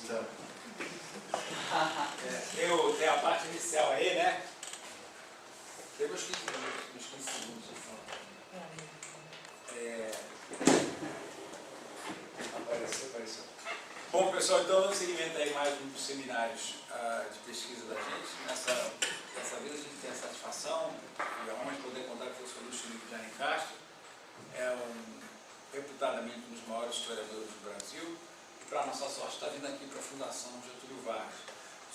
Então. Tem a parte inicial aí, né? Tem uns 15 segundos de falar. Apareceu. Bom, pessoal, então dando seguimento aí mais um dos seminários de pesquisa da gente. Dessa vez a gente tem a satisfação e a honra de poder contar com o professor Luiz Felipe de Alencastro. É reputadamente um dos maiores historiadores do Brasil. E, para nossa sorte, está vindo aqui para a Fundação Getúlio Vargas.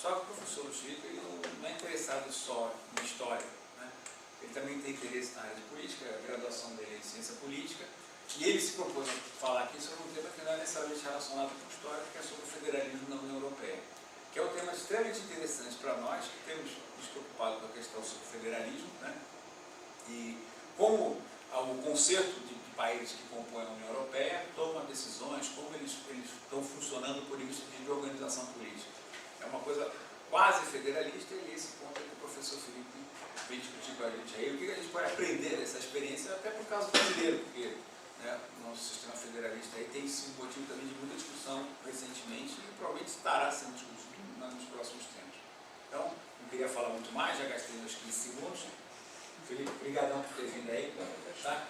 Só que o professor Luiz Felipe ele não é interessado só em história, né? Ele também tem interesse na área de política, a graduação dele é em ciência política. E ele se propôs a falar aqui sobre um tema que não é necessariamente relacionado com história, que é sobre o federalismo na União Europeia, que é um tema extremamente interessante para nós, que temos nos preocupado com a questão sobre o federalismo, né? E como o conceito de países que compõem a União Europeia tomam decisões, como eles estão funcionando por isso de organização política. É uma coisa quase federalista e esse ponto é que o professor Felipe vem discutir com a gente aí. O que a gente pode aprender dessa experiência, até por causa do brasileiro, porque o nosso sistema federalista aí tem sido motivo também de muita discussão recentemente e provavelmente estará sendo discutido nos próximos tempos. Então, não queria falar muito mais, já gastei uns 15 segundos. Felipe, obrigadão por ter vindo aí. Tá?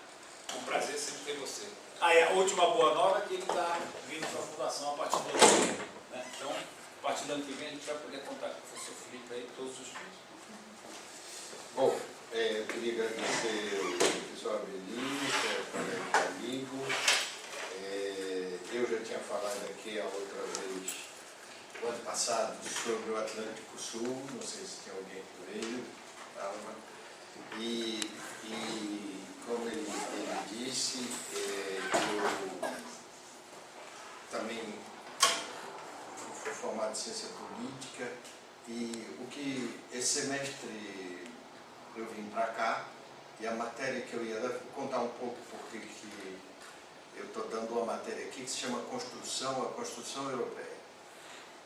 É um prazer sempre ter você. E a última boa nova é que ele está vindo para a Fundação a partir do ano que vem. Né? Então, a partir do ano que vem a gente vai poder contar com o professor Felipe aí todos os dias. Bom, eu queria agradecer o professor Avelino, que é amigo. Eu já tinha falado aqui a outra vez, o ano passado, sobre o Atlântico Sul, não sei se tem alguém que veio, e como ele disse, eu também fui formado em ciência política e o que esse semestre eu vim para cá e a matéria que eu ia dar, vou contar um pouco porque que eu estou dando uma matéria aqui que se chama a Construção Europeia.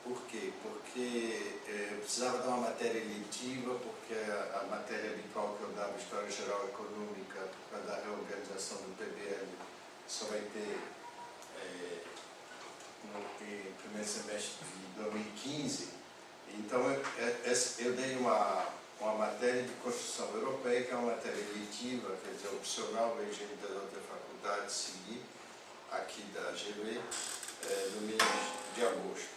Por quê? Porque eu precisava dar uma matéria eletiva, porque a matéria habitual que eu dava, História Geral Econômica, para dar reorganização do PBL, só vai ter no primeiro semestre de 2015. Então, eu dei uma matéria de Construção Europeia, que é uma matéria eletiva, quer dizer, opcional, o regime das outras faculdades seguir, aqui da GV, no mês de agosto.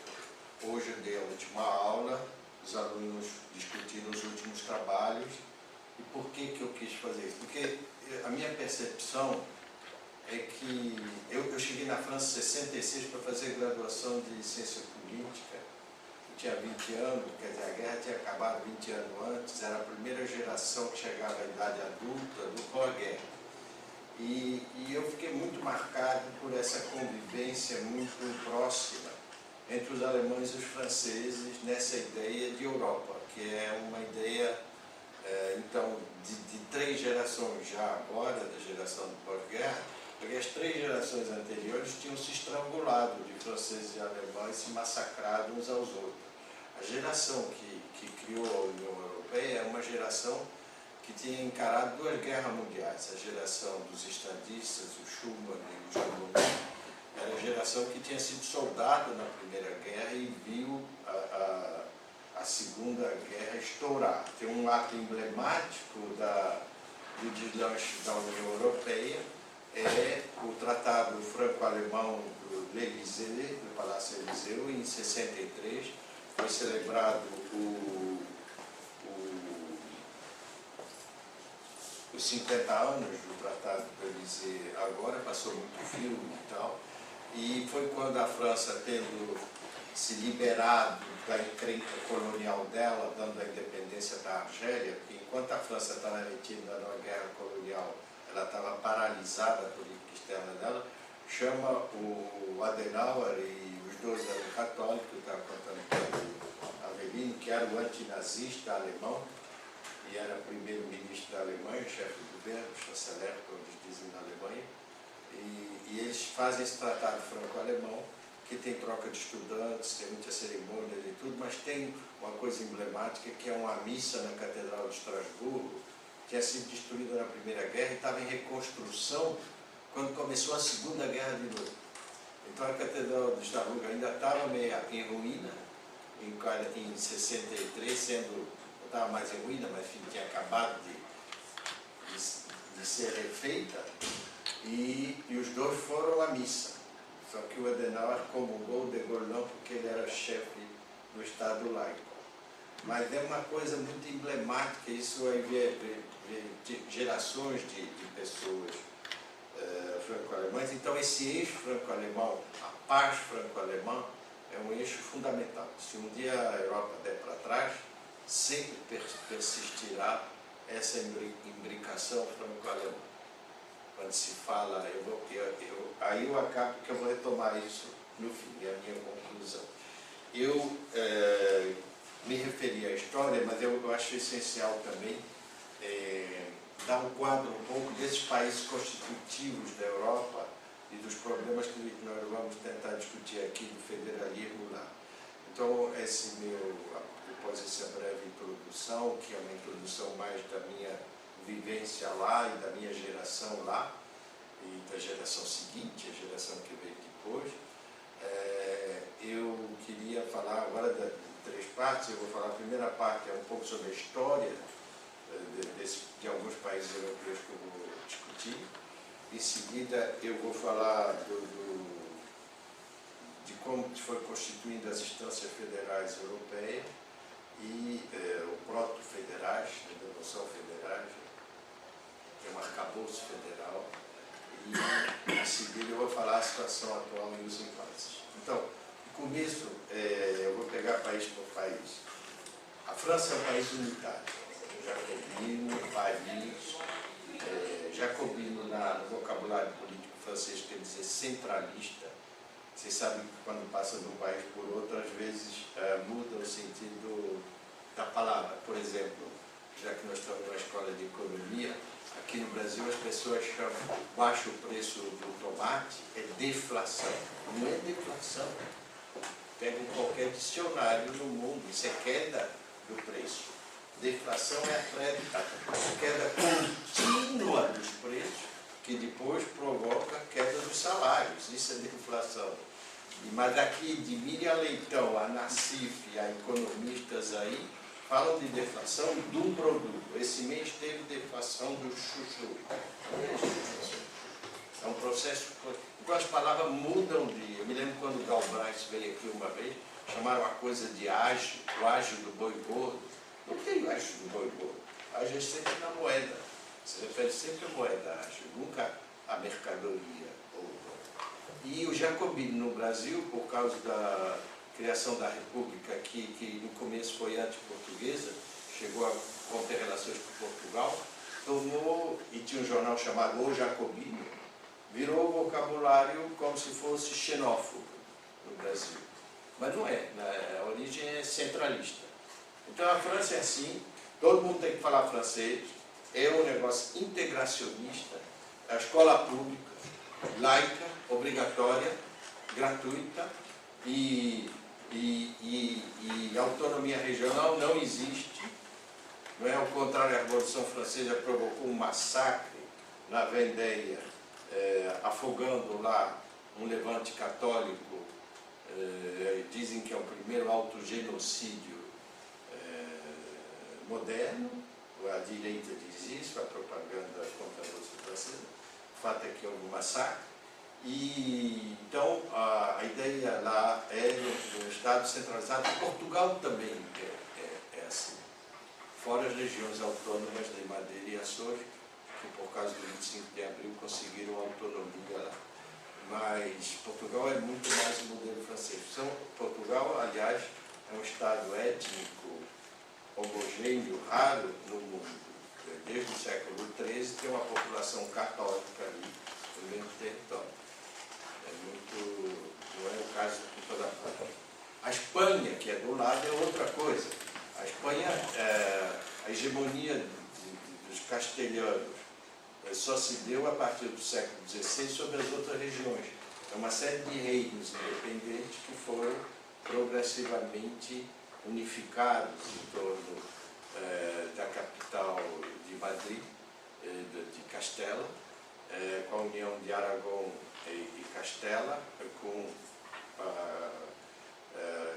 Hoje eu dei a última aula, os alunos discutiram os últimos trabalhos. E por que eu quis fazer isso? Porque a minha percepção é que eu cheguei na França em 66 para fazer graduação de ciência política. Eu tinha 20 anos, quer dizer, a guerra tinha acabado 20 anos antes, era a primeira geração que chegava à idade adulta do pós-guerra. E eu fiquei muito marcado por essa convivência muito próxima entre os alemães e os franceses nessa ideia de Europa, que é uma ideia, então, de 3 gerações já agora, da geração do pós-guerra, porque as 3 gerações anteriores tinham se estrangulado de franceses e alemães, se massacrado uns aos outros. A geração que criou a União Europeia é uma geração que tinha encarado 2 guerras mundiais, a geração dos estadistas, o Schuman e o Jean Monnet, era a geração que tinha sido soldado na Primeira Guerra e viu a Segunda Guerra estourar. Tem um ato emblemático do deslanche da União Europeia, é o Tratado Franco-Alemão do Élysée, do Palácio Eliseu, em 63, foi celebrado os 50 anos do Tratado do Élysée agora, passou muito filme e tal, e foi quando a França, tendo se liberado da encrenca colonial dela, dando a independência da Argélia, porque enquanto a França estava metida numa guerra colonial, ela estava paralisada, a política externa dela, chama o Adenauer e os 2 eram católicos, eu estava contando para o Avelino, que era o antinazista alemão, e era primeiro-ministro da Alemanha, chefe do governo, chanceler, como eles dizem na Alemanha, e eles fazem esse tratado franco-alemão, que tem troca de estudantes, tem muitas cerimônias e tudo, mas tem uma coisa emblemática que é uma missa na Catedral de Estrasburgo, que tinha sido destruída na Primeira Guerra e estava em reconstrução quando começou a Segunda Guerra de novo. Então a Catedral do Starbuck ainda estava meio em ruína, em 63, não estava mais em ruína, mas enfim, tinha acabado de ser refeita, e os dois foram à missa. Só que o Adenauer comungou, o de Gaulle não, porque ele era chefe do Estado laico. Mas é uma coisa muito emblemática, isso aí vê gerações de pessoas franco-alemãs. Então esse eixo franco-alemão, a paz franco-alemã, é um eixo fundamental. Se um dia a Europa der para trás, sempre persistirá essa imbricação franco-alemã. Quando se fala, aí eu acabo que eu vou retomar isso no fim, é a minha conclusão. Eu me referi à história, mas eu acho essencial também dar um quadro um pouco desses países constitutivos da Europa e dos problemas que nós vamos tentar discutir aqui do federalismo lá. Então, depois dessa breve introdução, que é uma introdução mais da minha vivência lá e da minha geração lá, e da geração seguinte, a geração que veio depois, eu queria falar agora de 3 partes. Eu vou falar, a primeira parte é um pouco sobre a história de alguns países europeus que eu vou discutir. Em seguida, eu vou falar de como foi constituindo as instâncias federais europeias e o proto-federais, a noção federais, que é um arcabouço federal. E, em seguida, eu vou falar a situação atual e os impasses. Então, no começo, eu vou pegar país por país. A França é um país unitário. Jacobino, Paris, Jacobino no vocabulário político francês quer dizer centralista. Vocês sabem que quando passa de um país por outro, às vezes muda o sentido da palavra. Por exemplo, já que nós estamos numa escola de economia, aqui no Brasil as pessoas chamam baixo preço do tomate, é deflação. Não é deflação. Pega em qualquer dicionário no mundo, isso é queda do preço. Deflação é a queda contínua dos preços, que depois provoca a queda dos salários. Isso é deflação. Mas aqui, de Miriam Leitão, a Nassif, a economistas aí, falam de deflação de um produto. Esse mês teve deflação do chuchu. É um processo... Então as palavras mudam de... Eu me lembro quando o Galbraith veio aqui uma vez, chamaram a coisa de ágio, o ágio do boi gordo. Não tem o ágio do boi gordo. Ágio é sempre na moeda. Se refere sempre à moeda ágio, nunca à mercadoria. E o Jacobino no Brasil, por causa da criação da República, que no começo foi anti-portuguesa, chegou a romper relações com Portugal, tomou, e tinha um jornal chamado O Jacobino, virou o vocabulário como se fosse xenófobo no Brasil. Mas não é, a origem é centralista. Então a França é assim, todo mundo tem que falar francês, é um negócio integracionista, a escola pública, laica, obrigatória, gratuita e autonomia regional não existe. Não é ao contrário, a Revolução Francesa provocou um massacre na Vendéia, afogando lá um levante católico, dizem que é o primeiro autogenocídio moderno, a direita diz isso, a propaganda contra a Revolução Francesa. O fato é que houve um massacre. E, então, a ideia lá é um Estado centralizado. Portugal também é assim. Fora as regiões autônomas de Madeira e Açores, que por causa do 25 de abril conseguiram autonomia lá. Mas Portugal é muito mais o modelo francês. Portugal, aliás, é um Estado étnico, homogêneo, raro no mundo. Desde o século XIII tem uma população católica ali no mesmo território. Não é o caso de toda a parte. A Espanha, que é do lado, é outra coisa. A Espanha, a hegemonia dos castelhanos só se deu a partir do século XVI sobre as outras regiões. É uma série de reinos independentes que foram progressivamente unificados em torno da capital de Madrid, de Castela, com a união de Aragão e Castela,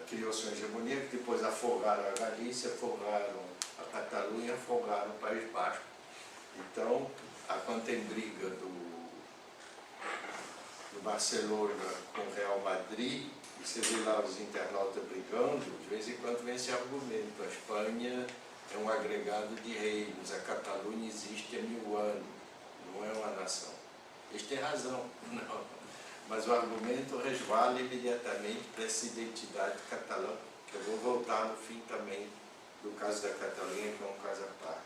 criou-se uma hegemonia que depois afogaram a Galícia, afogaram a Catalunha, afogaram o País Basco. Então, quando tem briga do Barcelona com o Real Madrid, você vê lá os internautas brigando, de vez em quando vem esse argumento: a Espanha é um agregado de reinos, a Catalunha existe há 1000 anos, não é uma nação. Eles têm razão, não. Mas o argumento resvala imediatamente para essa identidade catalã, que eu vou voltar no fim também do caso da Catalunha, que é um caso à parte.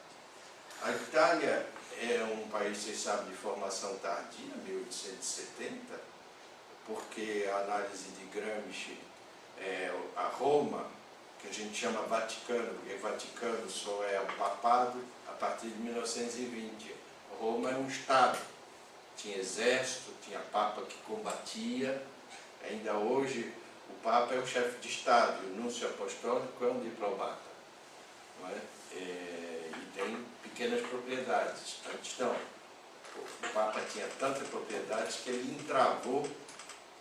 A Itália é um país, vocês sabem, de formação tardia, 1870, porque a análise de Gramsci, a Roma, que a gente chama Vaticano, porque Vaticano só é o papado a partir de 1920. Roma é um Estado, tinha exército, tinha Papa que combatia. Ainda hoje o Papa é o chefe de Estado, o núncio apostólico é um diplomata, não é? E tem pequenas propriedades. Antes não, o Papa tinha tantas propriedades que ele entravou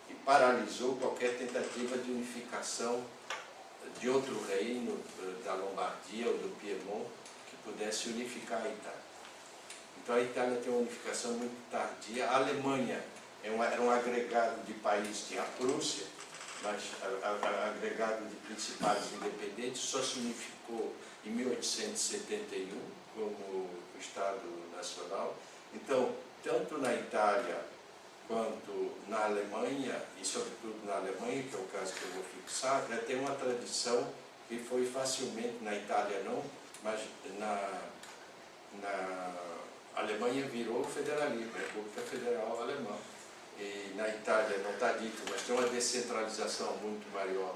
e paralisou qualquer tentativa de unificação de outro reino, da Lombardia ou do Piemont, que pudesse unificar a Itália. Então a Itália tem uma unificação muito tardia. A Alemanha era um agregado de países, tinha a Prússia, mas agregado de principados independentes, só se unificou em 1871 como Estado Nacional. Então, tanto na Itália quanto na Alemanha, e sobretudo na Alemanha, que é o caso que eu vou fixar, já tem uma tradição que foi facilmente, na Itália não, mas na Alemanha virou federalismo, República Federal Alemã. E na Itália não está dito, mas tem uma descentralização muito maior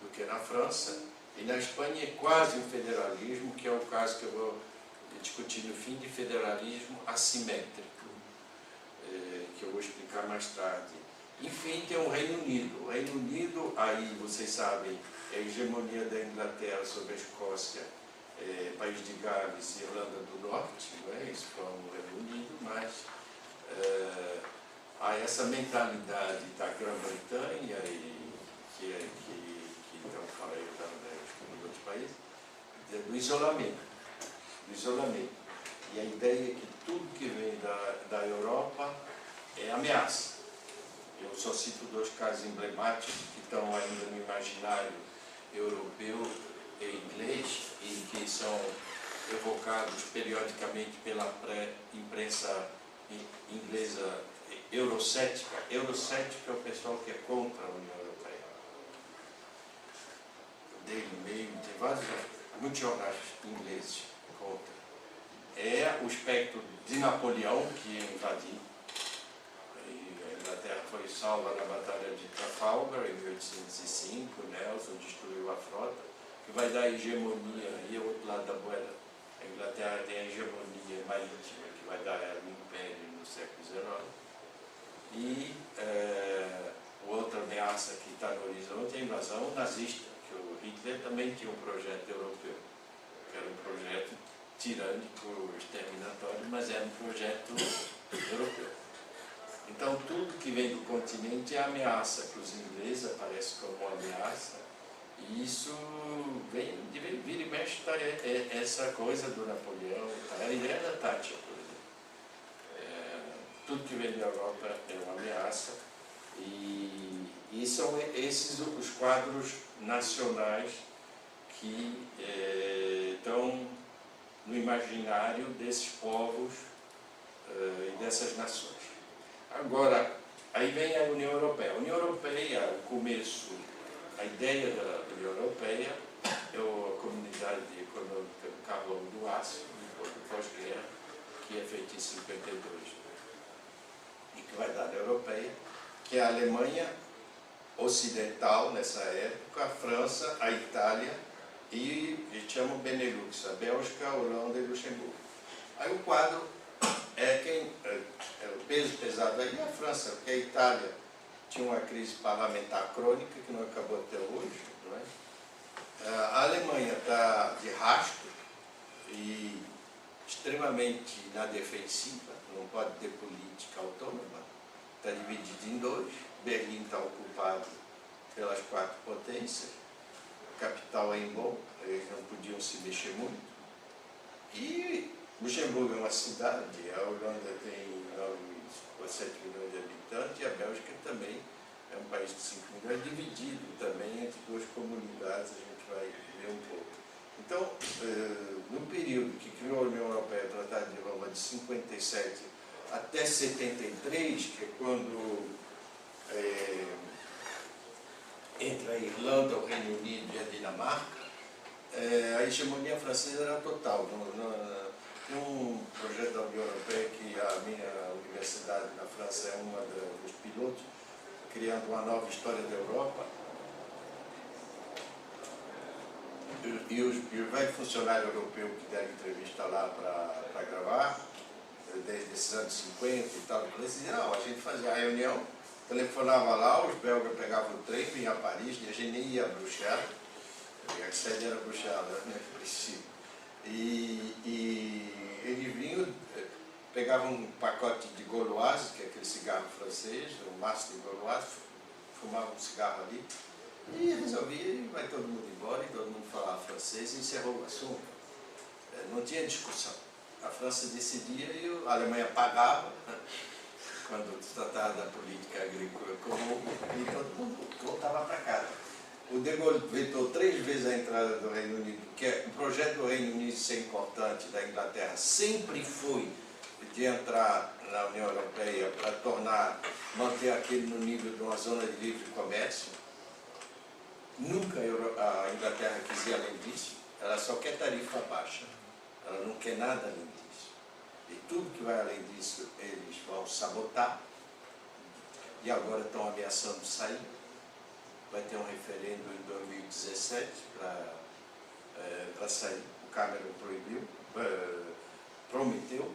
do que na França. E na Espanha é quase um federalismo, que é o caso que eu vou discutir no fim, de federalismo assimétrico, que eu vou explicar mais tarde. Enfim, tem o Reino Unido. O Reino Unido, aí vocês sabem, é a hegemonia da Inglaterra sobre a Escócia, País de Gales e Irlanda do Norte, não é? Isso foi o Reino Unido, mas há essa mentalidade da Grã-Bretanha, que então fala aí de outros países, do isolamento. E a ideia é que tudo que vem da Europa é ameaça. Eu só cito 2 casos emblemáticos que estão ainda no imaginário europeu e inglês, e que são evocados periodicamente pela imprensa inglesa eurocética. Eurocética é o pessoal que é contra a União Europeia. Daily Mail, tem muitos jornais ingleses contra. É o espectro de Napoleão, que invadiu. A Inglaterra foi salva na Batalha de Trafalgar, em 1805, Nelson destruiu a frota, que vai dar hegemonia, e o outro lado da moeda. A Inglaterra tem a hegemonia marítima, que vai dar ela um império no século XIX. E outra ameaça que está no horizonte é a invasão nazista, que o Hitler também tinha um projeto europeu, que era um projeto tirânico, exterminatório, mas era um projeto europeu. Então, tudo que vem do continente é ameaça para os ingleses, aparece como uma ameaça, e isso vira e mexe, tá, essa coisa do Napoleão, tá, a ideia da Thatcher, por exemplo. Tudo que vem da Europa é uma ameaça, e são esses os quadros nacionais que estão no imaginário desses povos e dessas nações. Agora, aí vem a União Europeia. A União Europeia, o começo, a ideia da União Europeia é a Comunidade Econômica do Carvão do Aço, do pós-guerra, que é feita em 52, e que vai dar a Europeia, que é a Alemanha Ocidental, nessa época, a França, a Itália e eles chamam Benelux, a Bélgica, a Holanda e Luxemburgo. Aí o quadro é o peso pesado aí é a França, porque a Itália tinha uma crise parlamentar crônica que não acabou até hoje, não é? A Alemanha está de rastro e extremamente na defensiva, não pode ter política autônoma, está dividido em dois. Berlim está ocupado pelas 4 potências, a capital é em Bonn, eles não podiam se mexer muito. E Luxemburgo é uma cidade, a Holanda tem 9 ou 7 milhões de habitantes, e a Bélgica também é um país de 5 milhões, dividido também entre 2 comunidades, a gente vai ver um pouco. Então, no período que criou a União Europeia, o Tratado de Roma, de 57 até 73, que é quando entre a Irlanda, o Reino Unido e a Dinamarca, a hegemonia francesa era total. Um projeto da União Europeia, que a minha universidade na França é uma dos pilotos, criando uma nova história da Europa. E o velho funcionário europeu que deram entrevista lá para gravar, desde esses anos 50 e tal, eles diziam, não, a gente fazia a reunião, telefonava lá, os belgas pegavam o trem, vinham a Paris, e a gente nem ia a Bruxelas, a sede era Bruxelas, né, a princípio. E eles vinham, pegavam um pacote de Gauloise, que é aquele cigarro francês, um maço de Gauloise, fumavam um cigarro ali, e resolvia, e vai todo mundo embora, e todo mundo falava francês, e encerrou o assunto. Não tinha discussão. A França decidia e a Alemanha pagava, quando se tratava da política agrícola comum, e todo mundo voltava para casa. O De Gaulle vetou 3 vezes a entrada do Reino Unido, porque o projeto do Reino Unido ser importante, da Inglaterra, sempre foi de entrar na União Europeia para manter aquele no nível de uma zona de livre comércio. Nunca a Inglaterra quis ir além disso, ela só quer tarifa baixa, ela não quer nada além disso. E tudo que vai além disso eles vão sabotar, e agora estão ameaçando sair. Vai ter um referendo em 2017 para sair. O Cameron prometeu,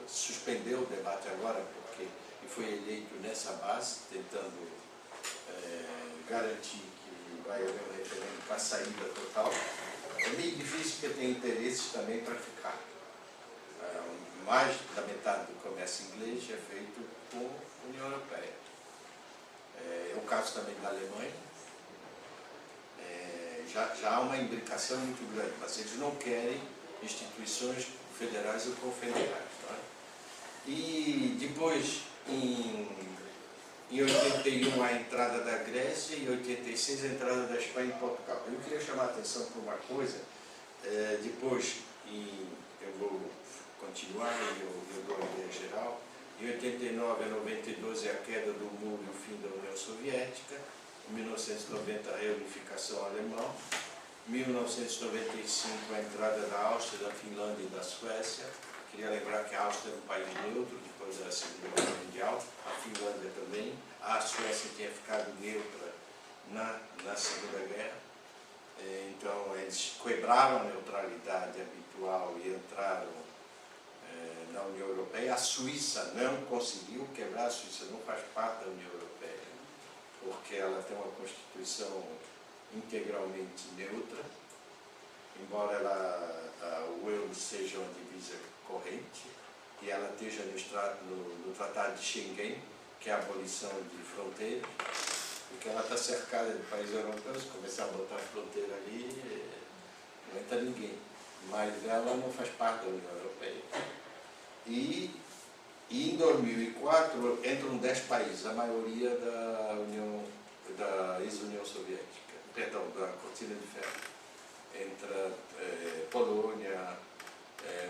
suspendeu o debate agora, porque ele foi eleito nessa base, tentando garantir que vai haver um referendo para a saída total. É meio difícil porque tem interesses também para ficar. Mais da metade do comércio inglês é feito com a União Europeia. É o caso também da Alemanha. Já há uma imbricação muito grande, mas eles não querem instituições federais ou confederais. Não é? E depois, em 81, a entrada da Grécia, e em 86, a entrada da Espanha e Portugal. Eu queria chamar a atenção para uma coisa, depois, eu vou continuar, eu dou a ideia geral. Em 89 a 92 é a queda do muro e o fim da União Soviética. Em 1990 a reunificação alemã. Em 1995 a entrada da Áustria, da Finlândia e da Suécia. Queria lembrar que a Áustria era um país neutro depois da Segunda Guerra Mundial, a Finlândia também. A Suécia tinha ficado neutra na Segunda Guerra. Então eles quebraram a neutralidade habitual e entraram na União Europeia. A Suíça não conseguiu quebrar, a Suíça não faz parte da União Europeia, porque ela tem uma Constituição integralmente neutra, embora o euro seja uma divisa corrente, e ela esteja no Tratado de Schengen, que é a abolição de fronteiras, porque ela está cercada de países europeus. Se começar a botar fronteira ali, não entra ninguém, mas ela não faz parte da União Europeia. E em 2004 entram 10 países, a maioria da ex-União Soviética, perdão, da Cortina de Ferro. Entra Polônia,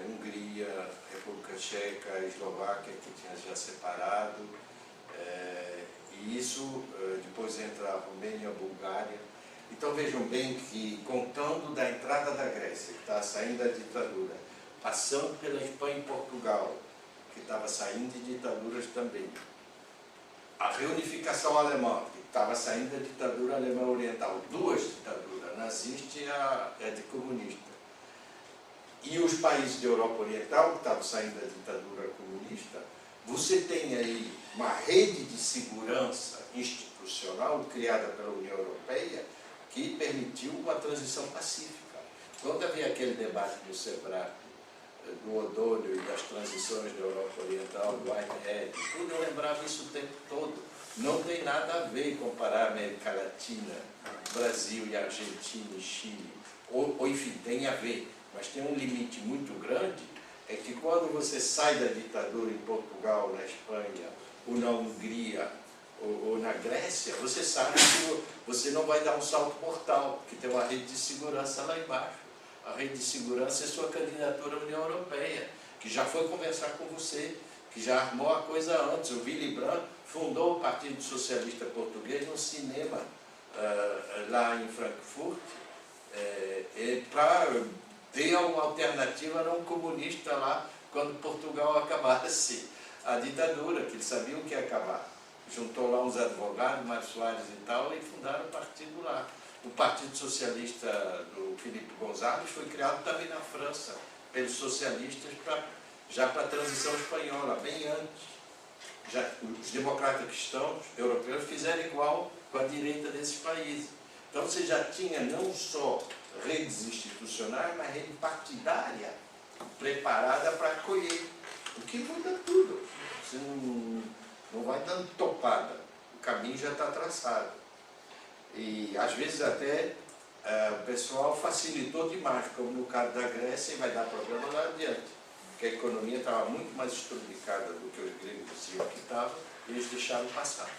Hungria, República Tcheca, Eslováquia, que tinha já separado, e isso depois entra a Romênia, a Bulgária. Então vejam bem que, contando da entrada da Grécia, que está saindo da ditadura, passando pela Espanha e Portugal, que estava saindo de ditaduras também, a reunificação alemã, que estava saindo da ditadura alemã oriental, 2 ditaduras, a nazista e a de comunista, e os países da Europa Oriental, que estavam saindo da ditadura comunista, você tem aí uma rede de segurança institucional criada pela União Europeia que permitiu uma transição pacífica. Quando havia aquele debate do SEBRAP do Odônio e das transições da Europa Oriental, do Whitehead, tudo eu lembrava isso o tempo todo. Não tem nada a ver comparar a América Latina, Brasil e Argentina e Chile, ou enfim, tem a ver, mas tem um limite muito grande, é que quando você sai da ditadura em Portugal, na Espanha, ou na Hungria, ou na Grécia, você sabe que você não vai dar um salto mortal, porque tem uma rede de segurança lá embaixo. A rede de segurança é sua candidatura à União Europeia, que já foi conversar com você, que já armou a coisa antes. O Willy Brandt fundou o Partido Socialista Português no cinema, lá em Frankfurt, para ter uma alternativa não comunista lá, quando Portugal acabasse a ditadura, que eles sabiam que ia acabar. Juntou lá uns advogados, Mário Soares e tal, e fundaram o partido lá. O Partido Socialista do Filipe González foi criado também na França, pelos socialistas, já para a transição espanhola, bem antes. Os democratas cristãos europeus fizeram igual com a direita desses países. Então você já tinha não só redes institucionais, mas rede partidária preparada para acolher, o que muda tudo. Você não vai dando topada, o caminho já está traçado. E às vezes até o pessoal facilitou demais, como no caso da Grécia, e vai dar problema lá adiante, porque a economia estava muito mais estruturada do que os gregos diziam que estava, e eles deixaram passar.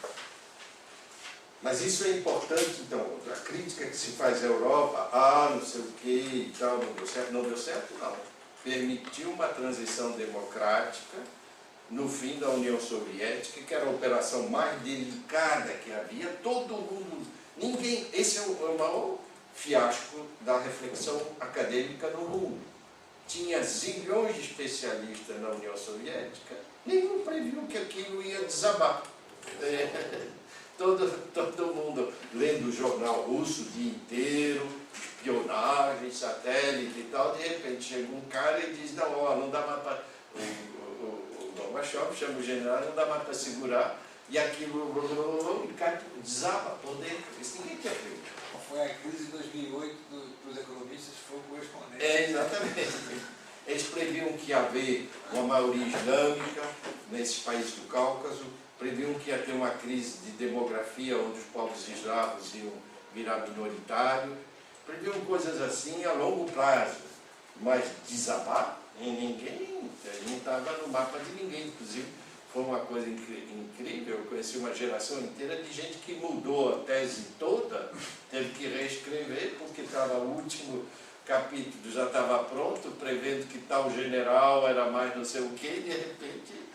Mas isso é importante, então, a crítica que se faz à Europa, não sei o que e tal, não deu certo, não. Permitiu uma transição democrática no fim da União Soviética, que era a operação mais delicada que havia, todo mundo, ninguém, esse é o maior fiasco da reflexão acadêmica no mundo. Tinha zilhões de especialistas na União Soviética, nenhum previu que aquilo ia desabar. Todo mundo lendo o jornal russo o dia inteiro, espionagem, satélite e tal, de repente chega um cara e diz, não dá mais para... O Gorbachev chama o general, não dá mais para segurar, e aquilo desaba por dentro. Isso ninguém tinha feito. Foi a crise de 2008 dos economistas, foi correspondente. Exatamente. Eles previam que ia haver uma maioria islâmica nesses países do Cáucaso, previam que ia ter uma crise de demografia, onde os povos eslavos iam virar minoritários, previam coisas assim a longo prazo, mas desabar em ninguém, não estava no mapa de ninguém. Inclusive, foi uma coisa incrível, eu conheci uma geração inteira de gente que mudou a tese toda, teve que reescrever, porque estava o último capítulo, já estava pronto, prevendo que tal general era mais não sei o quê, e de repente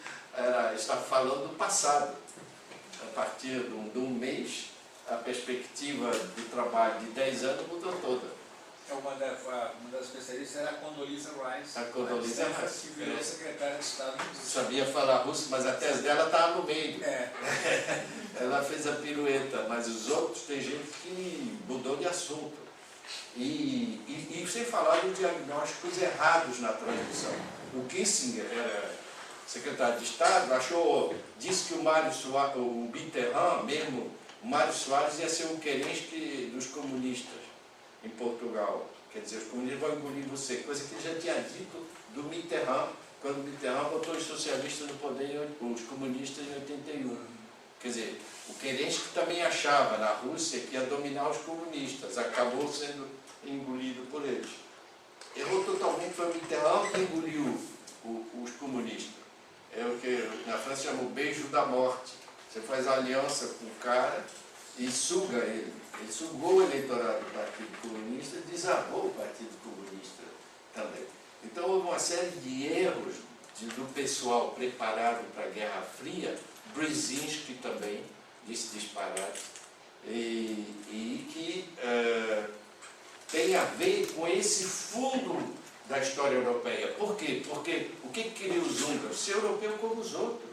está falando do passado. A partir de um mês, a perspectiva de trabalho de 10 anos mudou toda. Uma das especialistas era a Condoleezza Rice. A Condoleezza Rice. Que virou secretária de Estado. Sabia falar russo, mas a tese dela estava no meio. Ela fez a pirueta, mas os outros, tem gente que mudou de assunto. E sem falar de diagnósticos errados na transição. O Kissinger era secretário de Estado, disse que o Mitterrand mesmo, o Mário Soares ia ser o Kerensky dos comunistas em Portugal. Quer dizer, os comunistas vão engolir você, coisa que ele já tinha dito do Mitterrand, quando o Mitterrand botou os socialistas no poder, os comunistas em 81. Quer dizer, o Kerensky também achava na Rússia que ia dominar os comunistas, acabou sendo engolido por eles. Errou totalmente, foi o Mitterrand que engoliu os comunistas. É o que na França chama o beijo da morte. Você faz aliança com o cara e suga ele. Ele sugou o eleitorado do Partido Comunista e desarmou o Partido Comunista também. Então houve uma série de erros do pessoal preparado para a Guerra Fria, Brzezinski também disse disparate, e que tem a ver com esse fundo da história europeia. Por quê? Porque o que queriam os húngaros? Ser europeu como os outros.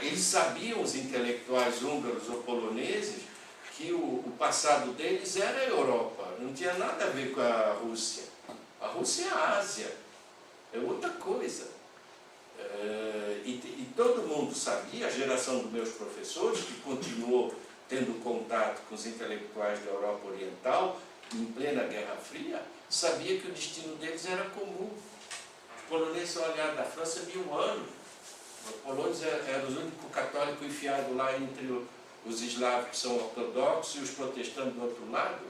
Eles sabiam, os intelectuais húngaros ou poloneses, que o passado deles era a Europa, não tinha nada a ver com a Rússia. A Rússia é a Ásia, é outra coisa. E todo mundo sabia, a geração dos meus professores, que continuou tendo contato com os intelectuais da Europa Oriental, em plena Guerra Fria, sabia que o destino deles era comum. Os poloneses são aliados da França há 1000 anos. Os poloneses eram os únicos católicos enfiados lá entre os eslavos que são ortodoxos e os protestantes do outro lado.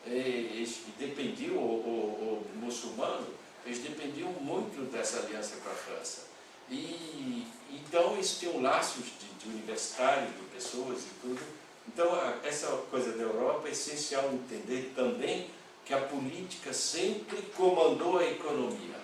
Eles dependiam, o muçulmano, eles dependiam muito dessa aliança com a França. E então isso tem um laço de universitários, de pessoas e tudo. Então essa coisa da Europa é essencial entender também que a política sempre comandou a economia.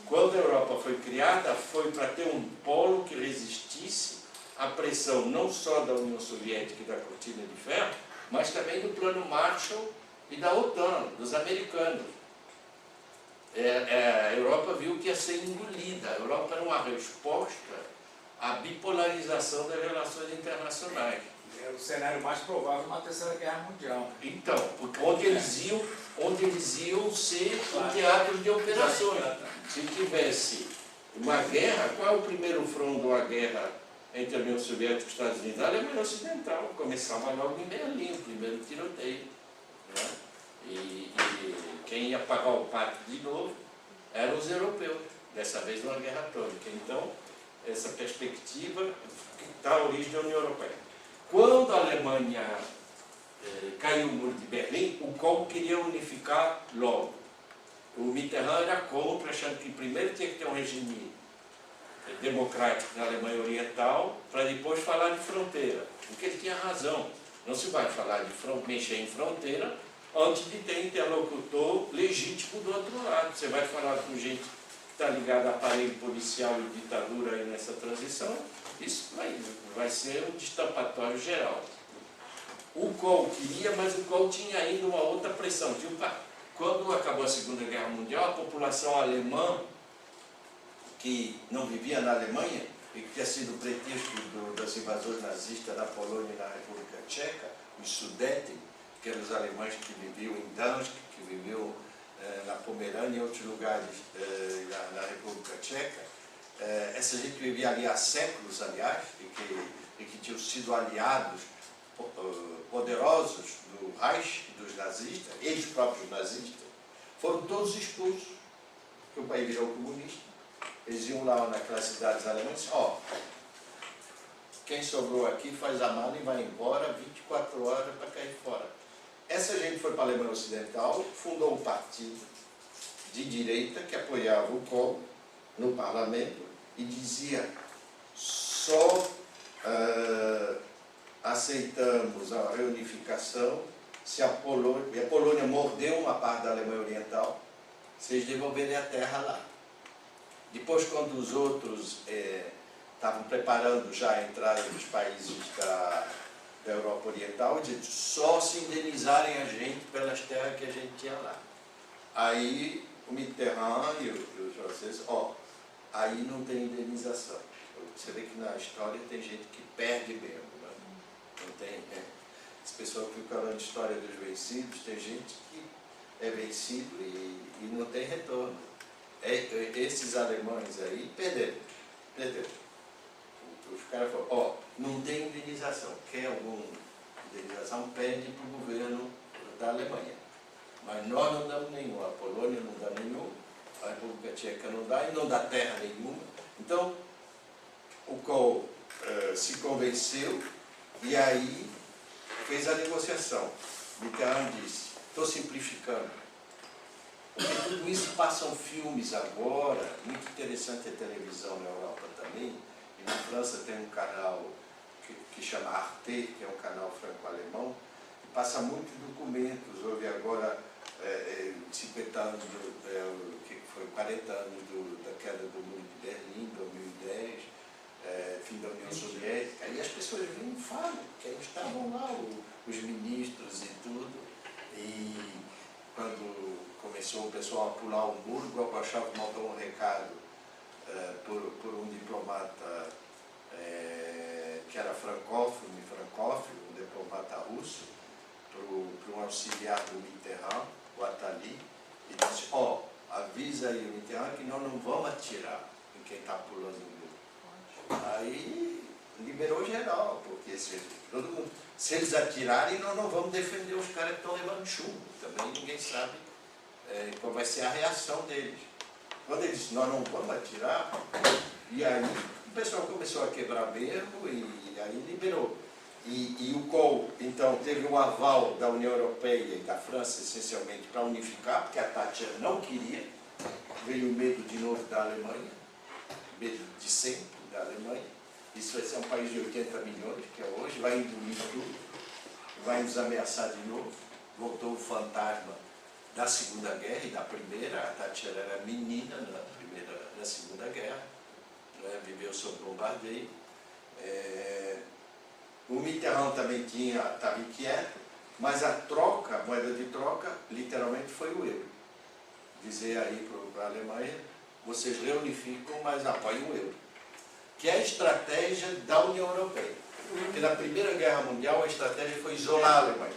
Quando a Europa foi criada, foi para ter um polo que resistisse à pressão não só da União Soviética e da Cortina de Ferro, mas também do Plano Marshall e da OTAN, dos americanos. A Europa viu que ia ser engolida. A Europa era uma resposta à bipolarização das relações internacionais. Era o cenário mais provável de uma terceira guerra mundial. Então, porque onde eles iam ser um teatro de operações. Se tivesse uma guerra, qual é o primeiro front de uma guerra entre a União Soviética e os Estados Unidos? A Alemanha Ocidental. Começava logo em Berlim, o primeiro tiroteio. Né? E quem ia pagar o pato de novo eram os europeus, dessa vez numa guerra atômica. Então, essa perspectiva está a origem da União Europeia. Quando a Alemanha caiu o muro de Berlim, o Kohl queria unificar logo. O Mitterrand era contra, achando que primeiro tinha que ter um regime democrático na Alemanha Oriental, para depois falar de fronteira. Porque ele tinha razão. Não se vai falar de mexer em fronteira antes de ter interlocutor legítimo do outro lado. Você vai falar com gente que está ligada a aparelho policial e ditadura aí nessa transição, isso vai ser um destapatório geral. O Kohl queria, mas o Kohl tinha ainda uma outra pressão. Quando acabou a Segunda Guerra Mundial, a população alemã, que não vivia na Alemanha e que tinha sido pretexto das invasões nazistas na Polônia e na República Tcheca, os Sudeten, que eram os alemães que viviam em Danzig, que viviam na Pomerânia e em outros lugares na República Tcheca. Essa gente vivia ali há séculos, aliás, e que tinham sido aliados poderosos do Reich, dos nazistas, eles próprios nazistas, foram todos expulsos, porque o país virou comunista. Eles iam lá naquelas cidades alemãs e disseram, quem sobrou aqui faz a mala e vai embora 24 horas para cair fora. Essa gente foi para a Alemanha Ocidental, fundou um partido de direita que apoiava o Kohl no parlamento e dizia, só aceitamos a reunificação se a Polônia mordeu uma parte da Alemanha Oriental, se eles devolverem a terra lá. Depois, quando os outros estavam preparando já a entrada dos países da Europa Oriental, diziam, só se indenizarem a gente pelas terras que a gente tinha lá. Aí o Mitterrand e os franceses, aí não tem indenização. Você vê que na história tem gente que perde mesmo. Né? Não tem, As pessoas que ficam falando de história dos vencidos, tem gente que é vencido e não tem retorno. Esses alemães aí perderam. Os caras falaram, não tem indenização. Quer alguma indenização? Pede para o governo da Alemanha. Mas nós não damos nenhum. A Polônia não dá nenhum, a República Tcheca não dá, e não dá terra nenhuma. Então, o Kohl se convenceu e aí fez a negociação. Mitterrand disse, estou simplificando. Porque tudo isso passam filmes agora, muito interessante a televisão na Europa também, e na França tem um canal que chama Arte, que é um canal franco-alemão, que passa muitos documentos. Houve agora 50 anos, que foi 40 anos da queda do Muro de Berlim, 2010, fim da União Soviética, e as pessoas vêm e falam, que eles estavam lá, os ministros e tudo, e quando começou o pessoal a pular o muro, Gorbachev mandou um recado por um diplomata que era francófono, um diplomata russo, para um auxiliar do Mitterrand, o Attali, e disse, avisa aí o Mitterrand que nós não vamos atirar em quem está pulando o muro. Aí liberou geral, porque se eles atirarem, nós não vamos defender os caras que estão levando chumbo. Também ninguém sabe qual vai ser a reação deles. Quando eles disseram, nós não vamos atirar, e aí o pessoal começou a quebrar mesmo e aí liberou. E o Kohl, então, teve um aval da União Europeia e da França, essencialmente, para unificar, porque a Thatcher não queria, veio o medo de novo da Alemanha, medo de sempre da Alemanha. Isso vai ser um país de 80 milhões, que é hoje, vai engolir tudo, vai nos ameaçar de novo. Voltou o fantasma da Segunda Guerra e da Primeira. A Thatcher era menina na Segunda Guerra, né? Viveu sob bombardeio. O Mitterrand também estava inquieto, mas a troca, a moeda de troca, literalmente foi o euro. Dizer aí para a Alemanha, vocês reunificam, mas apoiam o euro. Que é a estratégia da União Europeia. Porque na Primeira Guerra Mundial a estratégia foi isolar a Alemanha.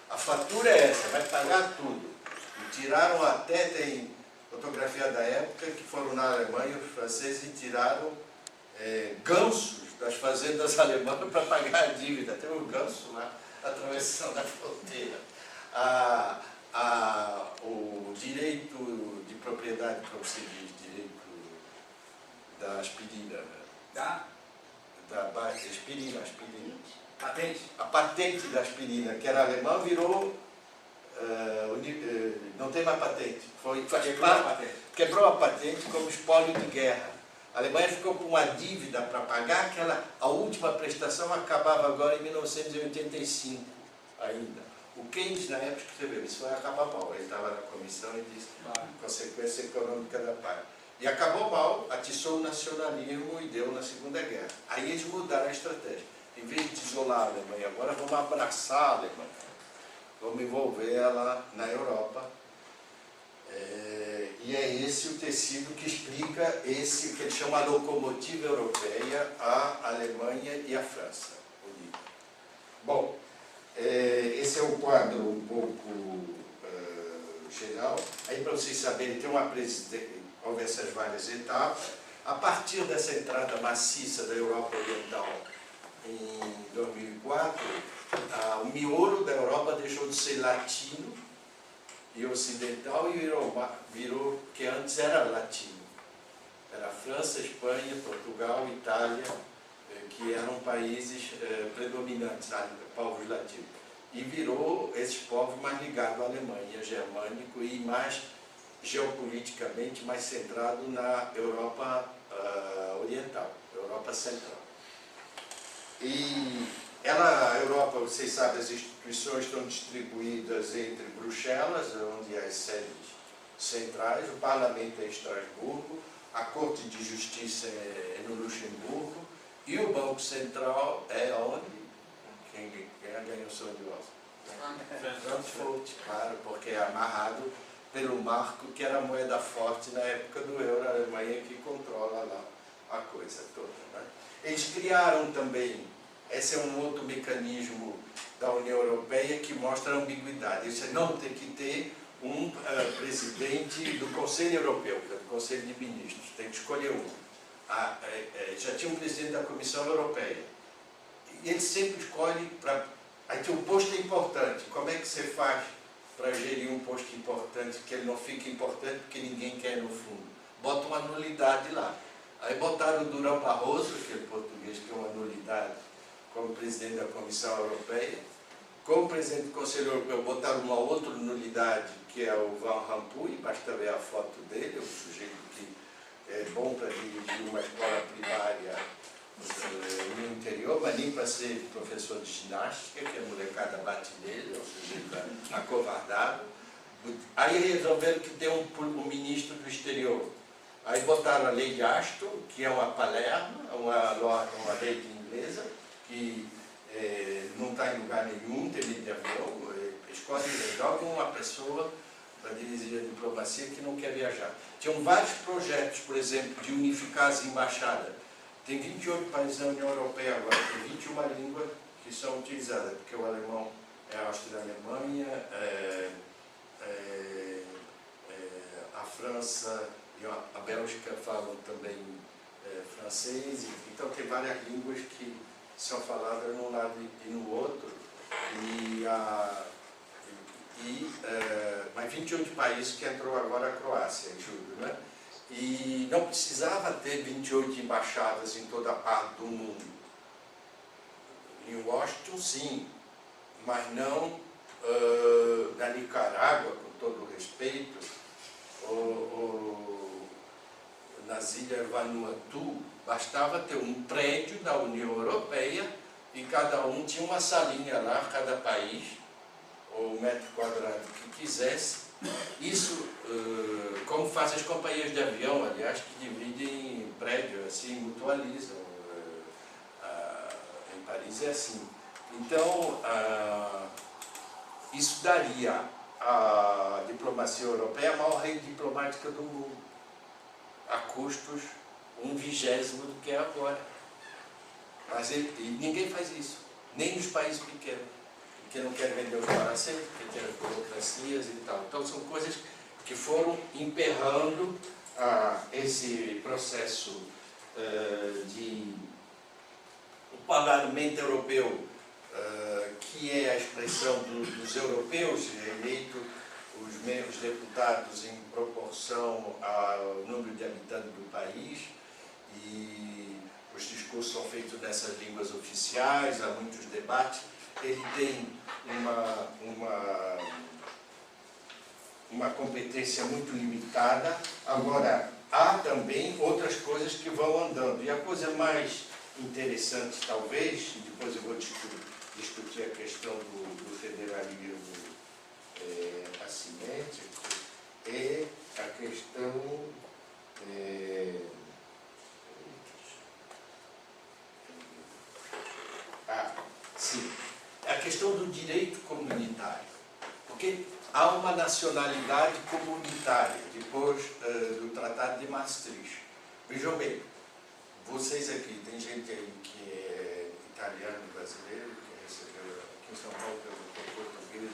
A fatura é essa, vai pagar tudo. E tiraram até, tem fotografia da época, que foram na Alemanha, os franceses, e tiraram gansos das fazendas alemãs para pagar a dívida. Tem um ganso lá atravessando a fronteira. O direito de propriedade, como se diz, direito da aspirina, da aspirina. Patente? A patente da aspirina, que era alemã, virou... não tem mais patente. Quebrou a patente como espólio de guerra. A Alemanha ficou com uma dívida para pagar, a última prestação acabava agora em 1985 ainda. O Keynes, na época, escreveu, isso vai acabar mal. Ele estava na comissão e disse, consequência econômica da paz. E acabou mal, atiçou o nacionalismo e deu na Segunda Guerra. Aí eles mudaram a estratégia. Em vez de isolar a Alemanha, agora vamos abraçar a Alemanha. Vamos envolver ela na Europa. E é esse o tecido que explica esse que ele chama a locomotiva europeia, a Alemanha e a França unida. Bom, esse é o quadro um pouco geral. Aí, para vocês saberem, tem uma presidência, houve essas várias etapas. A partir dessa entrada maciça da Europa Oriental em 2004, o miolo da Europa deixou de ser latino e ocidental e virou que antes era latino. Era França, Espanha, Portugal, Itália, que eram países predominantes, povos latinos. E virou esses povos mais ligados à Alemanha, germânico e mais geopoliticamente mais centrado na Europa Oriental, Europa Central. E a Europa, vocês sabem, as instituições estão distribuídas entre Bruxelas, onde as sedes centrais, o Parlamento é em Estrasburgo, a Corte de Justiça é no Luxemburgo, e o Banco Central é onde? Quem ganhou o sonho de Oslo? Frankfurt, claro, porque é amarrado pelo marco que era a moeda forte na época do euro, a Alemanha que controla lá a coisa toda, né? Eles criaram também, esse é um outro mecanismo da União Europeia que mostra a ambiguidade. Isso é não ter que ter um presidente do Conselho Europeu, que é do Conselho de Ministros, tem que escolher um. Já tinha um presidente da Comissão Europeia. E ele sempre escolhe para... Aí tem um posto importante. Como é que você faz para gerir um posto importante que ele não fique importante porque ninguém quer no fundo? Bota uma nulidade lá. Aí botaram o Durão Barroso, aquele português que é uma nulidade, como presidente da Comissão Europeia. Como presidente do Conselho Europeu, botaram uma outra nulidade, que é o Van Rompuy, basta ver a foto dele, é um sujeito que é bom para dirigir uma escola primária no interior, mas nem para ser professor de ginástica, que a molecada bate nele, é um sujeito acovardado. Aí resolveram que tem um ministro do exterior. Aí botaram a lei de Ashton, que é uma palerma, uma lei inglesa, que não está em lugar nenhum, tem medo de avião, jogam uma pessoa para dirigir a diplomacia que não quer viajar. Tinham vários projetos, por exemplo, de unificar as embaixadas. Tem 28 países na União Europeia agora, tem 21 línguas que são utilizadas, porque o alemão é a Áustria-Alemanha, a França e a Bélgica falam também francês, então tem várias línguas que são faladas num lado e no outro, e mas 28 países que entrou agora a Croácia em julho, né? E não precisava ter 28 embaixadas em toda parte do mundo. Em Washington, sim, mas não na Nicarágua, com todo o respeito, ou nas Ilhas Vanuatu. Bastava ter um prédio da União Europeia e cada um tinha uma salinha lá, cada país, ou metro quadrado que quisesse. Isso, como fazem as companhias de avião, aliás, que dividem prédio, assim, mutualizam. Em Paris é assim. Então, isso daria à diplomacia europeia a maior rede diplomática do mundo, a custos 1/20 do que é agora. Mas ninguém faz isso, nem nos países pequenos, porque não querem vender os paracetos, porque tem as burocracias e tal. Então são coisas que foram emperrando esse processo de o parlamento europeu, que é a expressão dos europeus, eleito os deputados em proporção ao número de habitantes do país, e os discursos são feitos nessas línguas oficiais, há muitos debates. Ele tem uma competência muito limitada. Agora, há também outras coisas que vão andando. E a coisa mais interessante, talvez, e depois eu vou discutir a questão do federalismo assimétrico, é a questão sim, a questão do direito comunitário, porque há uma nacionalidade comunitária depois do Tratado de Maastricht. Vejam bem, vocês aqui, tem gente aí que é italiano, brasileiro, que recebeu aqui em São Paulo pelo português,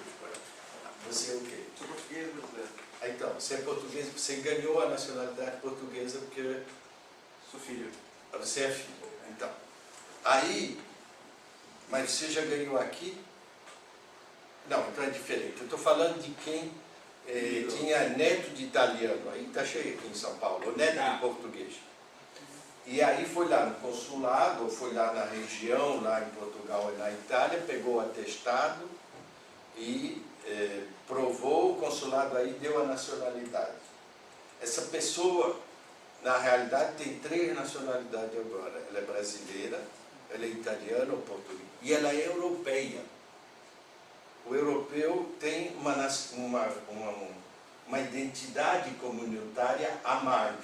você é o quê? Sou português brasileiro. Então, você é português, você ganhou a nacionalidade portuguesa porque Sou filho. você é filho. Então, aí, mas você já ganhou aqui? Não, então é diferente. Eu estou falando de quem tinha neto de italiano, aí está cheio aqui em São Paulo, ou neto de português. E aí foi lá no consulado, ou foi lá na região, lá em Portugal e na Itália, pegou o atestado e provou, o consulado aí deu a nacionalidade. Essa pessoa, na realidade, tem 3 nacionalidades agora. Ela é brasileira, ela é italiana ou portuguesa, e ela é europeia. O europeu tem uma identidade comunitária a mais.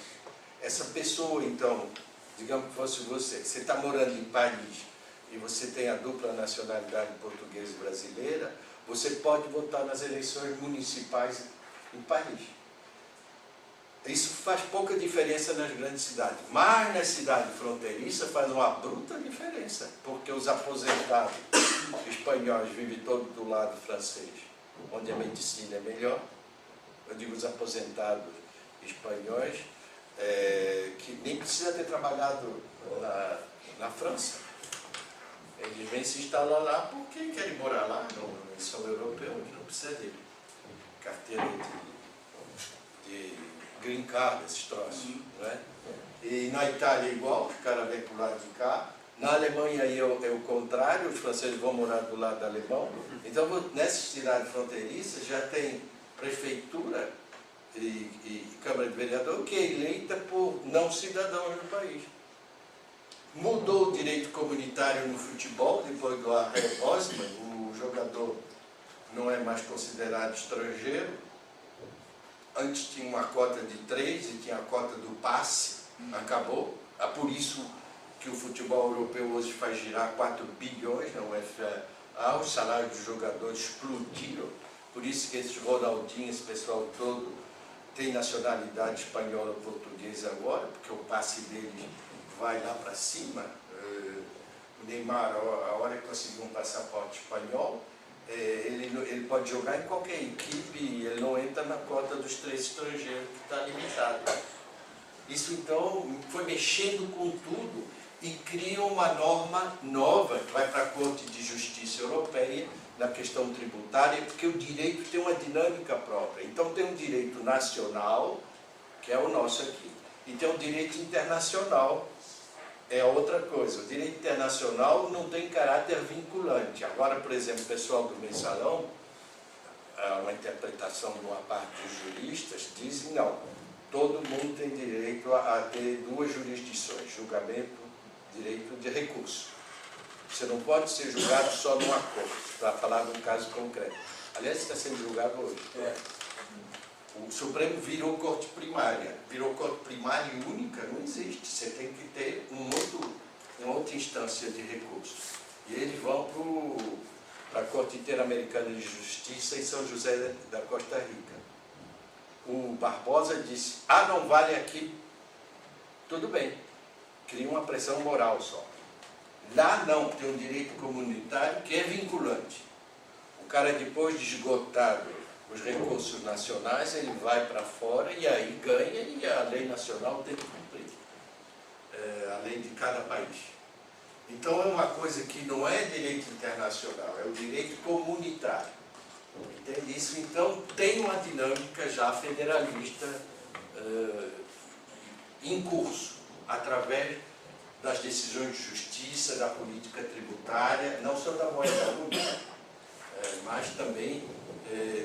Essa pessoa, então, digamos que fosse você está morando em Paris e você tem a dupla nacionalidade portuguesa e brasileira, você pode votar nas eleições municipais em Paris. Isso faz pouca diferença nas grandes cidades, mas nas cidades fronteiriças faz uma bruta diferença, porque os aposentados espanhóis vivem todos do lado francês, onde a medicina é melhor. Eu digo os aposentados espanhóis, que nem precisa ter trabalhado na França. Eles vêm se instalar lá porque querem morar lá, eles são europeus, não precisa de carteira de green card, esses troços. Né? E na Itália é igual, os caras vêm para o lado de cá. Na Alemanha aí é o contrário, os franceses vão morar do lado alemão. Então, nessas cidades fronteiriças já tem prefeitura e Câmara de Vereador que é eleita por não cidadãos do país. Mudou o direito comunitário no futebol, depois do Arre Osman, o jogador não é mais considerado estrangeiro. Antes tinha uma cota de 3 e tinha a cota do passe, acabou. É por isso que o futebol europeu hoje faz girar 4 bilhões na UEFA, os salários dos jogadores explodiram. Por isso que esses Ronaldinhos, esse pessoal todo, tem nacionalidade espanhola ou portuguesa agora, porque o passe deles vai lá para cima. O Neymar, a hora que conseguir um passaporte espanhol, ele pode jogar em qualquer equipe e ele não entra na cota dos 3 estrangeiros, que está limitado. Isso então foi mexendo com tudo e cria uma norma nova que vai para a Corte de Justiça Europeia, na questão tributária, porque o direito tem uma dinâmica própria. Então tem um direito nacional, que é o nosso aqui, e tem um direito internacional, é outra coisa. O direito internacional não tem caráter vinculante. Agora, por exemplo, o pessoal do mensalão, uma interpretação de uma parte dos juristas, dizem não, todo mundo tem direito a ter duas jurisdições, julgamento, direito de recurso. Você não pode ser julgado só numa corte, para falar de um caso concreto. Aliás, está sendo julgado hoje. O Supremo virou corte primária. Virou corte primária e única, não existe. Você tem que ter uma outra instância de recurso. E eles vão para a Corte Interamericana de Justiça em São José da Costa Rica. O Barbosa disse, não vale aqui. Tudo bem. Cria uma pressão moral só. Lá não, tem um direito comunitário que é vinculante. O cara, depois de esgotado os recursos nacionais, ele vai para fora e aí ganha, e a lei nacional tem que cumprir, a lei de cada país. Então é uma coisa que não é direito internacional, é o direito comunitário. Entende isso? Então tem uma dinâmica já federalista em curso, através das decisões de justiça, da política tributária, não só da moeda única, mas também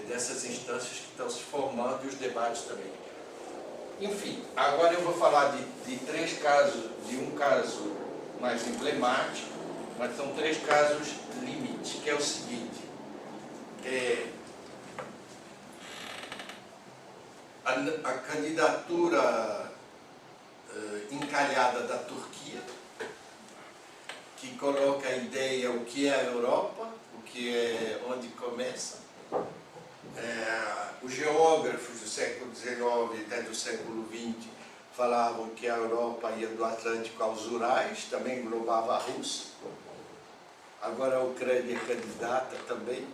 dessas instâncias que estão se formando e os debates também. Enfim, agora eu vou falar de três casos, de um caso mais emblemático, mas são três casos limite, que é o seguinte: a candidatura encalhada da Turquia, que coloca a ideia o que é a Europa, o que é onde começa. Os geógrafos do século XIX e até do século XX falavam que a Europa ia do Atlântico aos Urais, também englobava a Rússia. Agora a Ucrânia é candidata também.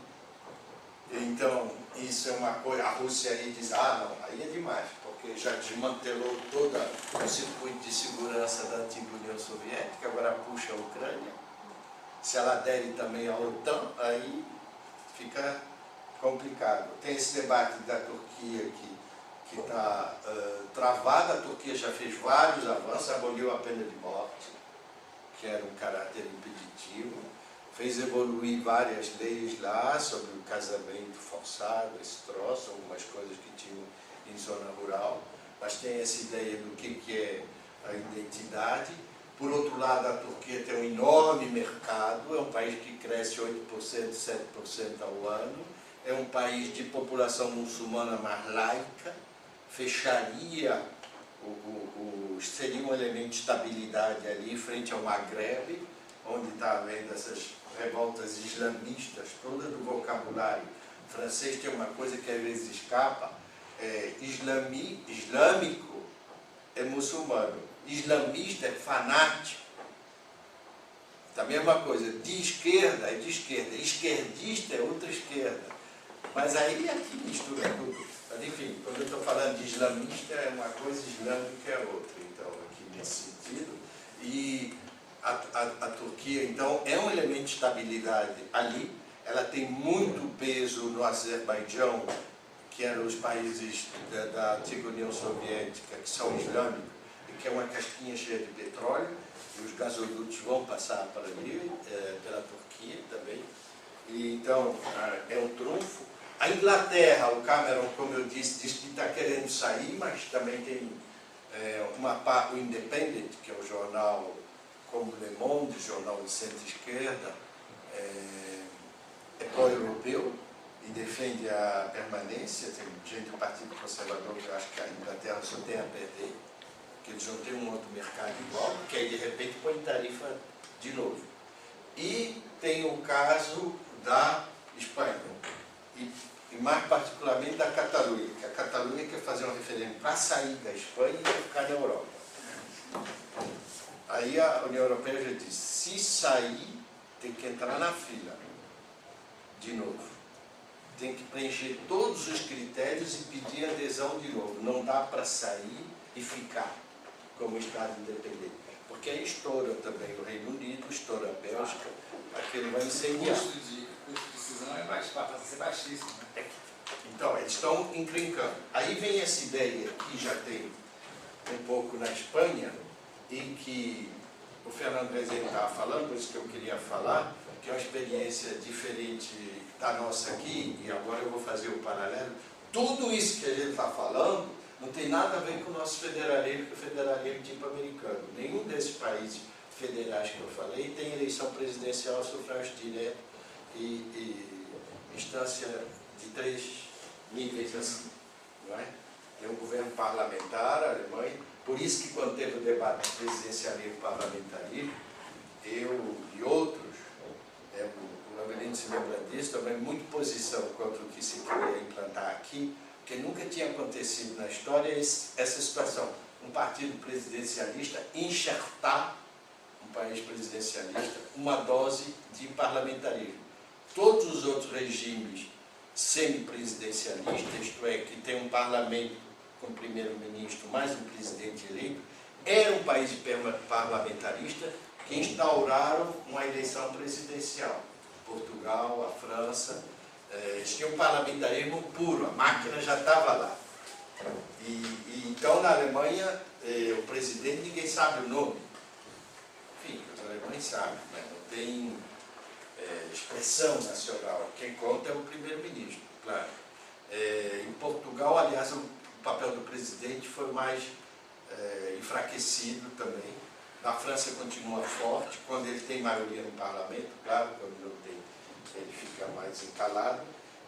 Então, isso é uma coisa. A Rússia aí diz, não, aí é demais, porque já desmantelou todo o circuito de segurança da antiga União Soviética, agora puxa a Ucrânia. Se ela adere também à OTAN, aí fica complicado. Tem esse debate da Turquia que está travado. A Turquia já fez vários avanços, aboliu a pena de morte, que era um caráter impeditivo, fez evoluir várias leis lá sobre o casamento forçado, esse troço, algumas coisas que tinham em zona rural, mas tem essa ideia do que é a identidade. Por outro lado, a Turquia tem um enorme mercado, é um país que cresce 8%, 7% ao ano, é um país de população muçulmana mais laica, fecharia, seria um elemento de estabilidade ali frente ao Maghreb, onde está havendo essas revoltas islamistas, toda do vocabulário francês tem uma coisa que às vezes escapa, islâmico é muçulmano, islamista é fanático. A mesma coisa, de esquerda é de esquerda, esquerdista é outra esquerda. Mas aí aqui mistura tudo. Mas enfim, quando eu estou falando de islamista é uma coisa, islâmica é outra. Então, aqui nesse sentido. E a Turquia, então, é um elemento de estabilidade ali. Ela tem muito peso no Azerbaijão, que eram os países da antiga União Soviética, que são islâmicos, e que é uma casquinha cheia de petróleo, e os gasodutos vão passar para ali, pela Turquia também. E, então, é um trunfo. A Inglaterra, o Cameron, como eu disse, diz que está querendo sair, mas também tem o Independent, que é um jornal como Le Monde, jornal de centro-esquerda, é pró-europeu e defende a permanência. Tem gente do Partido Conservador que acha que a Inglaterra só tem a perder, que eles não têm um outro mercado igual, que aí de repente põe tarifa de novo. E tem o caso da Espanha, e mais particularmente da Catalunha, que a Catalunha quer fazer um referendo para sair da Espanha e ficar na Europa. Aí a União Europeia já disse, se sair, tem que entrar na fila, de novo. Tem que preencher todos os critérios e pedir adesão de novo. Não dá para sair e ficar como Estado independente. Porque aí estoura também o Reino Unido, estoura a Bélgica, aquilo vai incendiar. O custo de decisão é passa a ser baixíssimo. Né? Então, eles estão encrencando. Aí vem essa ideia que já tem um pouco na Espanha, em que o Fernando Rezende estava falando, por isso que eu queria falar, que é uma experiência diferente da nossa aqui, e agora eu vou fazer o paralelo. Tudo isso que a gente está falando não tem nada a ver com o nosso federalismo tipo americano. Nenhum desses países federais que eu falei tem eleição presidencial, sufrágio direto e instância de 3 níveis assim, não é? Tem um governo parlamentar, a Alemanha, por isso que quando teve o debate de presidencialismo e parlamentarismo, eu e outros, o Lamerino se lembra disso, também muita posição contra o que se queria implantar aqui, porque nunca tinha acontecido na história essa situação. Um partido presidencialista enxertar, um país presidencialista, uma dose de parlamentarismo. Todos os outros regimes semipresidencialistas, isto é, que tem um parlamento com primeiro-ministro mais um presidente eleito, era um país parlamentarista que instauraram uma eleição presidencial. Portugal, a França, eles tinham um parlamentarismo puro, a máquina já estava lá. Então, na Alemanha, o presidente, ninguém sabe o nome. Enfim, os alemães sabem, mas não tem expressão nacional. Quem conta é o primeiro-ministro, claro. Em Portugal, aliás, o papel do presidente foi mais enfraquecido também. Na França continua forte, quando ele tem maioria no parlamento, claro, quando não tem, ele fica mais encalado.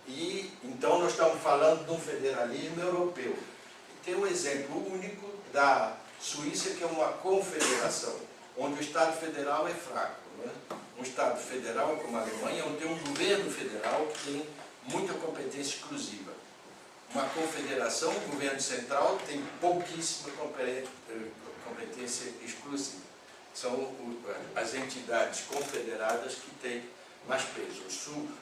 E então nós estamos falando de um federalismo europeu. E tem um exemplo único da Suíça, que é uma confederação, onde o Estado federal é fraco. Não é? Um Estado federal como a Alemanha, onde tem um governo federal que tem muita competência exclusiva. Uma confederação, o governo central tem pouquíssima competência exclusiva. São as entidades confederadas que têm mais peso. O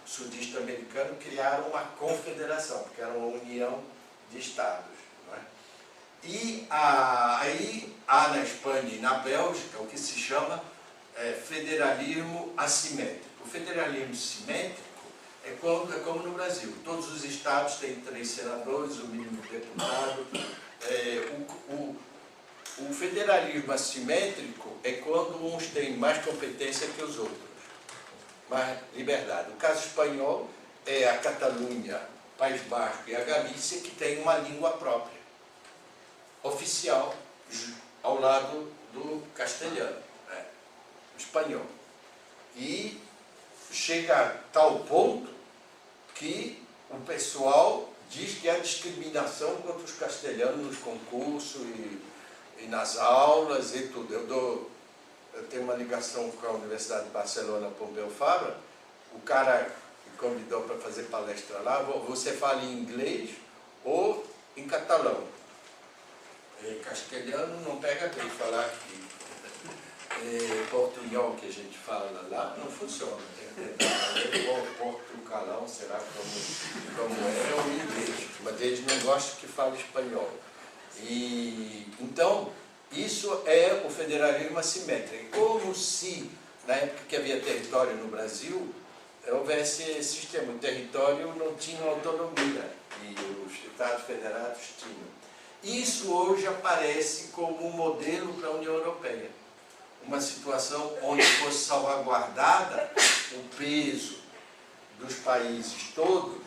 sudeste americano criaram uma confederação, porque era uma união de estados. Não é? E aí há na Espanha e na Bélgica o que se chama federalismo assimétrico. O federalismo simétrico é como no Brasil. Todos os estados têm 3 senadores, o mínimo deputado. O federalismo assimétrico é quando uns têm mais competência que os outros, mais liberdade. O caso espanhol é a Catalunha, País Basco e a Galícia, que tem uma língua própria, oficial, ao lado do castelhano, o espanhol. E chega a tal ponto que o pessoal diz que há discriminação contra os castelhanos nos concursos e nas aulas e tudo. Eu tenho uma ligação com a Universidade de Barcelona, Pompeu Fabra. O cara me convidou para fazer palestra lá. Você fala em inglês ou em catalão? Castelhano não pega bem falar aqui. Portunhol, que a gente fala lá, não funciona. Portugalão, será como é o inglês. Mas eles não gostam que fale espanhol. Então, isso é o federalismo assimétrico. Como se, na época que havia território no Brasil, houvesse esse sistema. O território não tinha autonomia e os Estados federados tinham. Isso hoje aparece como um modelo para a União Europeia. Uma situação onde fosse salvaguardada o peso dos países todos,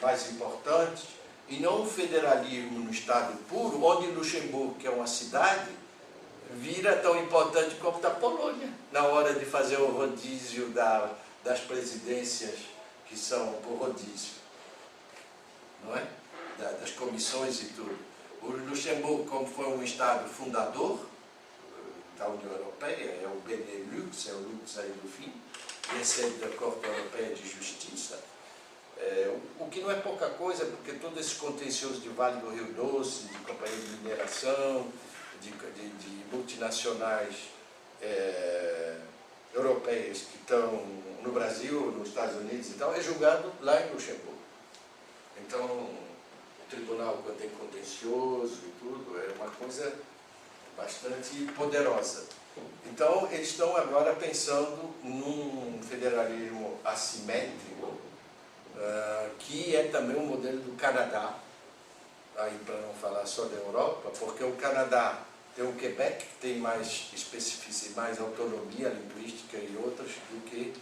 mais importantes, e não um federalismo no Estado puro, onde Luxemburgo, que é uma cidade, vira tão importante como a Polônia, na hora de fazer o rodízio das presidências que são por rodízio, não é? Das comissões e tudo. O Luxemburgo, como foi um Estado fundador da União Europeia, é o Benelux, é o Lux aí do fim, e é sede da Corte Europeia de Justiça. O que não é pouca coisa, porque todo esse contencioso de Vale do Rio Doce, de companhia de mineração, de multinacionais europeias que estão no Brasil, nos Estados Unidos e tal, é julgado lá em Luxemburgo. Então, o tribunal quando tem contencioso e tudo, é uma coisa bastante poderosa. Então, eles estão agora pensando num federalismo assimétrico, que é também um modelo do Canadá, aí para não falar só da Europa, porque o Canadá tem o Quebec, que tem mais especificidade, mais autonomia linguística e outras do que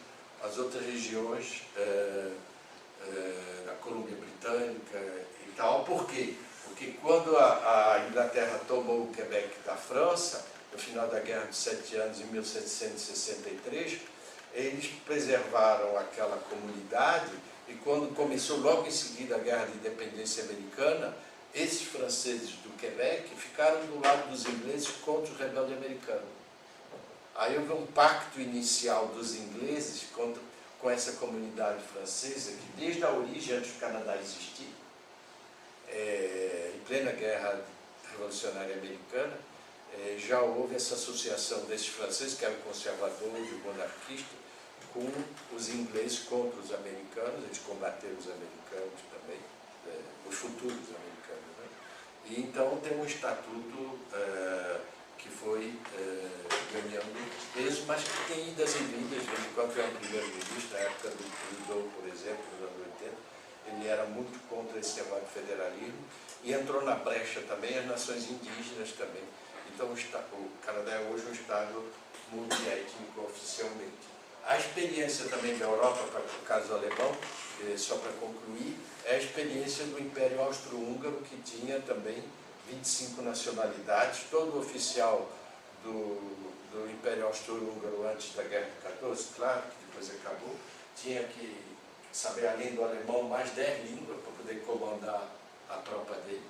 as outras regiões da Colômbia Britânica e tal. Por quê? Porque quando a Inglaterra tomou o Quebec da França, no final da Guerra dos 7 Anos, em 1763, eles preservaram aquela comunidade e quando começou logo em seguida a Guerra de Independência Americana, esses franceses do Quebec ficaram do lado dos ingleses contra os rebeldes americanos. Aí houve um pacto inicial dos ingleses com essa comunidade francesa, que desde a origem, antes do Canadá existir, em plena Guerra Revolucionária Americana, já houve essa associação desses franceses, que eram conservadores e monarquistas, com os ingleses contra os americanos. Eles combateram os americanos também, os futuros americanos, né? E então tem um estatuto que foi ganhando peso, mas que tem idas e vindas. De vez em quando foi um primeiro-ministro, na época do Trudeau, por exemplo, nos anos 80, ele era muito contra esse negócio de federalismo e entrou na brecha também as nações indígenas também. Então o Canadá é hoje um estado multiétnico oficialmente. A experiência também da Europa, para o caso alemão, só para concluir, é a experiência do Império Austro-Húngaro, que tinha também 25 nacionalidades. Todo oficial do Império Austro-Húngaro antes da Guerra de 14, claro, que depois acabou, tinha que saber, além do alemão, mais 10 línguas para poder comandar a tropa dele.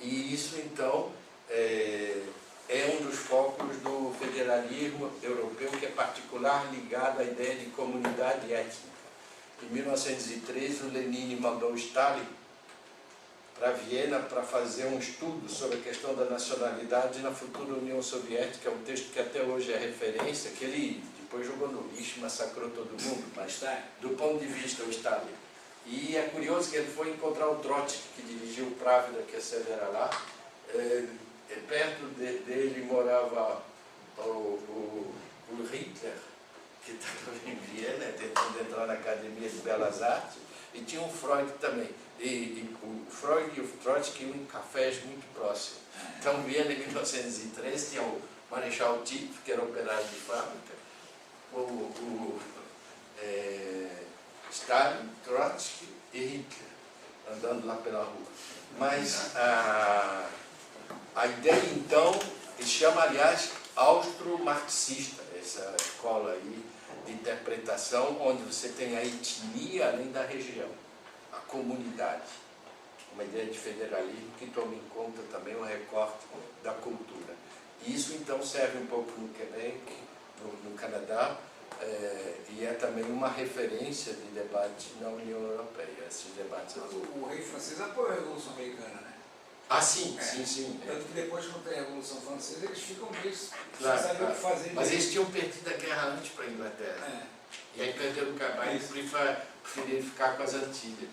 E isso, então, é um dos focos do federalismo europeu, que é particular, ligado à ideia de comunidade étnica. Em 1913, o Lenin mandou o Stalin para Viena para fazer um estudo sobre a questão da nacionalidade na futura União Soviética. É um texto que até hoje é referência, que ele depois jogou no lixo, massacrou todo mundo, mas do ponto de vista do Stalin. E é curioso que ele foi encontrar o Trotsky, que dirigiu o Pravda, que a sede era lá. Perto dele morava o Hitler, que estava em Viena, tentando entrar na Academia de Belas Artes, e tinha um Freud também. E o Freud e o Trotsky iam em cafés muito próximos. Então, Viena, em 1913, tinha o Marechal Tito, que era operário de fábrica, Stalin, Trotsky e Hitler, andando lá pela rua. Mas a ideia, então, se chama, aliás, austro-marxista, essa escola aí de interpretação, onde você tem a etnia além da região, a comunidade. Uma ideia de federalismo que toma em conta também o recorte da cultura. E isso, então, serve um pouco no Quebec, no Canadá, e é também uma referência de debate na União Europeia, esses debates. O rei francês apoiou a Revolução Americana, né? Ah, sim, sim. Tanto que depois, quando tem a Revolução Francesa, eles ficam meio sem Claro. o que fazer. Mas eles tinham perdido a guerra antes para a Inglaterra. E aí perderam o cabelo e preferiram ficar com as Antilhas.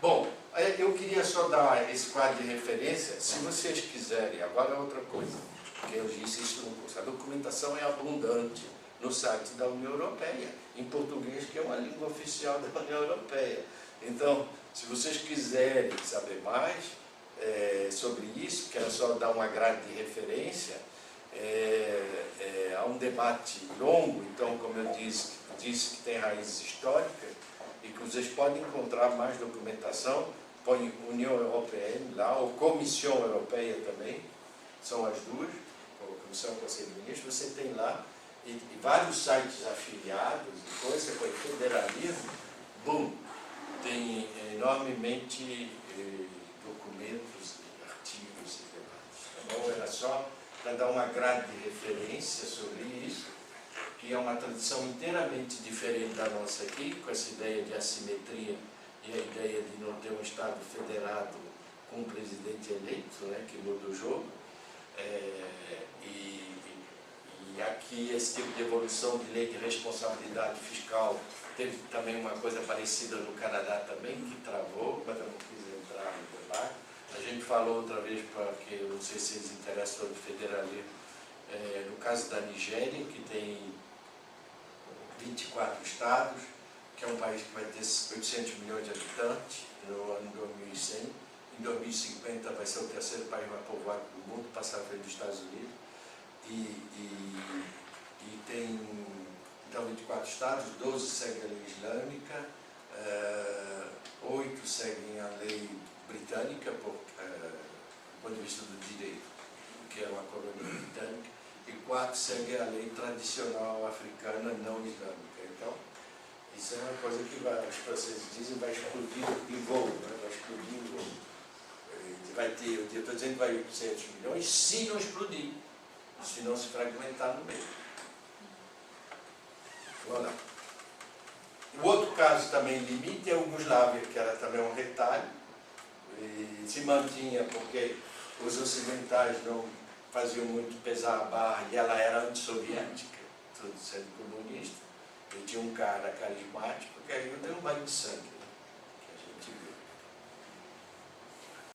Bom, eu queria só dar esse quadro de referência. Se vocês quiserem, agora é outra coisa, porque eu disse isso no curso. A documentação é abundante no site da União Europeia, em português, que é uma língua oficial da União Europeia. Então, se vocês quiserem saber mais sobre isso, quero só dar uma grade de referência. Há um debate longo, então, como eu disse que tem raízes históricas, e que vocês podem encontrar mais documentação, põe União Europeia lá, ou Comissão Europeia também, são as duas, ou Comissão Conselho de Ministros, você tem lá, e vários sites afiliados, e coisa, foi federalismo, tem enormemente documentos, artigos e debates. Então, era só para dar uma grande referência sobre isso, que é uma tradição inteiramente diferente da nossa aqui, com essa ideia de assimetria e a ideia de não ter um Estado federado com um presidente eleito, né, que muda o jogo. E aqui esse tipo de evolução de lei de responsabilidade fiscal teve também uma coisa parecida no Canadá também, que travou, mas eu não quis entrar no debate. A gente falou outra vez, porque eu não sei se eles interessam sobre federalismo, no caso da Nigéria, que tem 24 estados, que é um país que vai ter 800 milhões de habitantes no ano 2100. Em 2050 vai ser o terceiro país mais povoado do mundo, passar à frente dos Estados Unidos. E tem, então, 24 estados, 12 seguem a lei islâmica, 8 seguem a lei britânica, do ponto de vista do direito, que era uma colônia britânica, e 4 seguem a lei tradicional africana não islâmica. Então, isso é uma coisa que os franceses dizem vai explodir em voo, né? Vai explodir em voo. Vai ter, eu estou dizendo que vai 800 milhões, se não explodir, se não se fragmentar no meio. Vamos lá. O outro caso também limite é a Iugoslávia, que era também um retalho, e se mantinha porque os ocidentais não faziam muito pesar a barra, e ela era antissoviética, tudo sendo comunista. E tinha um cara carismático, que aí deu um banho de sangue.